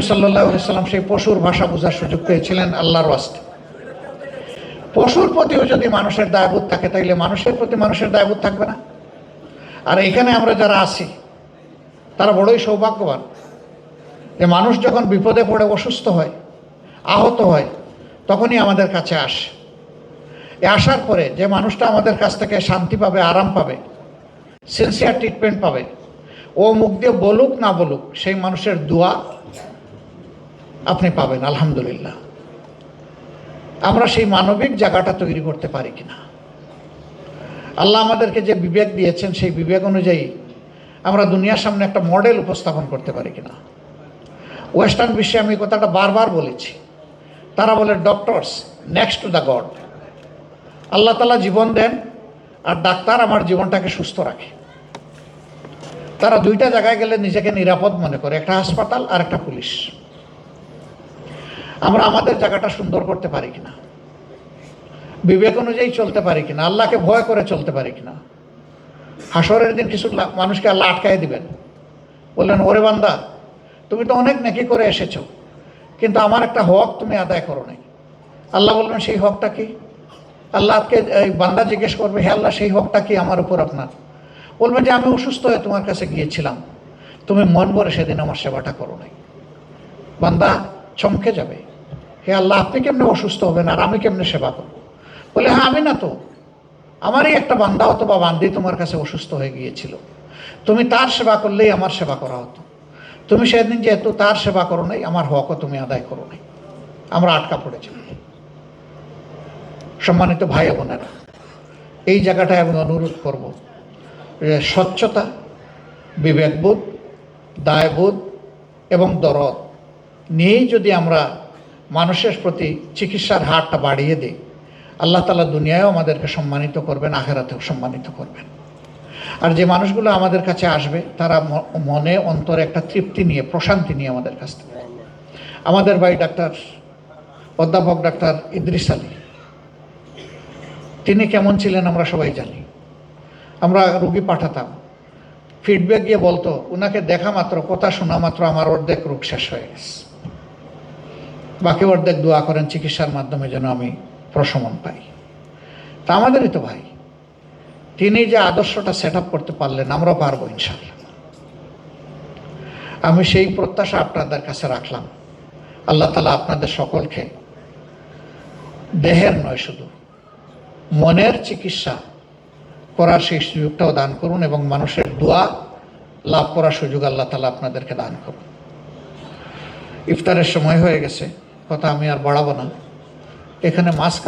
সাল্লাল্লাহু আলাইহি সাল্লাম সেই পশুর ভাষা বোঝার সুযোগ পেয়েছিলেন আল্লাহর ওয়াস্তে। পশুর প্রতিও যদি মানুষের দায়বোধ থাকে তাইলে মানুষের প্রতি মানুষের দায়বোধ থাকবে না? আর এখানে আমরা যারা আছি তারা বড়ই সৌভাগ্যবান যে মানুষ যখন বিপদে পড়ে অসুস্থ হয়, আহত হয়, তখনই আমাদের কাছে আসে। আসার পরে যে মানুষটা আমাদের কাছ থেকে শান্তি পাবে, আরাম পাবে, সিনসিয়ার ট্রিটমেন্ট পাবে, ও মুখ দিয়ে বলুক না বলুক সেই মানুষের দোয়া আপনি পাবেন। আলহামদুলিল্লাহ, আমরা সেই মানবিক জায়গাটা তৈরি করতে পারি কিনা? আল্লাহ আমাদেরকে যে বিবেক দিয়েছেন সেই বিবেক অনুযায়ী আমরা দুনিয়ার সামনে একটা মডেল উপস্থাপন করতে পারি কিনা? ওয়েস্টার্ন বিশ্বে আমি কথাটা বারবার বলেছি, তারা বলে doctors next to the god. Allah তাআলা জীবন দেন আর ডাক্তার আমার জীবনটাকে সুস্থ রাখে। তারা দুইটা জায়গায় গেলে নিজেকে নিরাপদ মনে করে, একটা হাসপাতাল আর একটা পুলিশ। আমরা আমাদের জায়গাটা সুন্দর করতে পারি কিনা? বিবেক অনুযায়ী চলতে পারি কিনা? আল্লাহকে ভয় করে চলতে পারি কিনা? হাসরের দিন কিছু মানুষকে আল্লাহ আটকায় দিবেন, বললেন ওরে বান্দা তুমি তো অনেক নেকি করে এসেছো, কিন্তু আমার একটা হক তুমি আদায় করো নাই। আল্লাহ বলবেন সেই হকটা কি? আল্লাহকে এই বান্দা জিজ্ঞেস করবে, হে আল্লাহ সেই হকটা কি আমার উপর আপনার? বলবেন যে আমি অসুস্থ হয়ে তোমার কাছে গিয়েছিলাম, তুমি মন ভরে সেদিন আমার সেবাটা করো নাই। বান্দা চমকে যাবে, হে আল্লাহ আপনি কেমনে অসুস্থ হবেন আর আমি কেমনে সেবা করব? বলে হ্যাঁ আমি না তো, আমারই একটা বান্দা অথবা বান্দি তোমার কাছে অসুস্থ হয়ে গিয়েছিল, তুমি তার সেবা করলেই আমার সেবা করা হতো। তুমি সেদিন যেহেতু তার সেবা করো নাই, আমার হকও তুমি আদায় করো নাই, আমরা আটকা পড়েছি। সম্মানিত ভাই বোনেরা, এই জায়গাটায় আমি অনুরোধ করব যে স্বচ্ছতা, বিবেকবোধ, দায়বোধ এবং দরদ নিয়েই যদি আমরা মানুষের প্রতি চিকিৎসার হারটা বাড়িয়ে দিই, আল্লাহ তাআলা দুনিয়ায়ও আমাদেরকে সম্মানিত করবেন, আখিরাতেও সম্মানিত করবেন। আর যে মানুষগুলো আমাদের কাছে আসবে তারা মনে অন্তরে একটা তৃপ্তি নিয়ে, প্রশান্তি নিয়ে আমাদের কাছ থেকে। আমাদের ভাই ডাক্তার অধ্যাপক ডাক্তার ইদ্রিস আলী, তিনি কেমন ছিলেন আমরা সবাই জানি। আমরা রোগী পাঠাতাম, ফিডব্যাক গিয়ে বলতো ওনাকে দেখা মাত্র, কথা শোনা মাত্র আমার অর্ধেক রোগ শেষ হয়ে গেছে, বাকি অর্ধেক দোয়া করেন চিকিৎসার মাধ্যমে যেন আমি প্রশমন পাই। তা আমাদেরই তো ভাই, তিনি যে আদর্শটা সেট আপ করতে পারলেন, আমরাও পারবো ইনশাআল্লাহ। আমি সেই প্রত্যাশা আপনাদের কাছে রাখলাম। আল্লাহ তাআলা আপনাদের সকলকে দেহের নয় শুধু মনের চিকিৎসা করার সেই সুযোগটাও দান করুন এবং মানুষের দোয়া লাভ করার সুযোগ আল্লাহ তাআলা আপনাদেরকে দান করুন। ইফতারের সময় হয়ে গেছে, কথা আমি আর বাড়াবো না। এখানে মাস্ক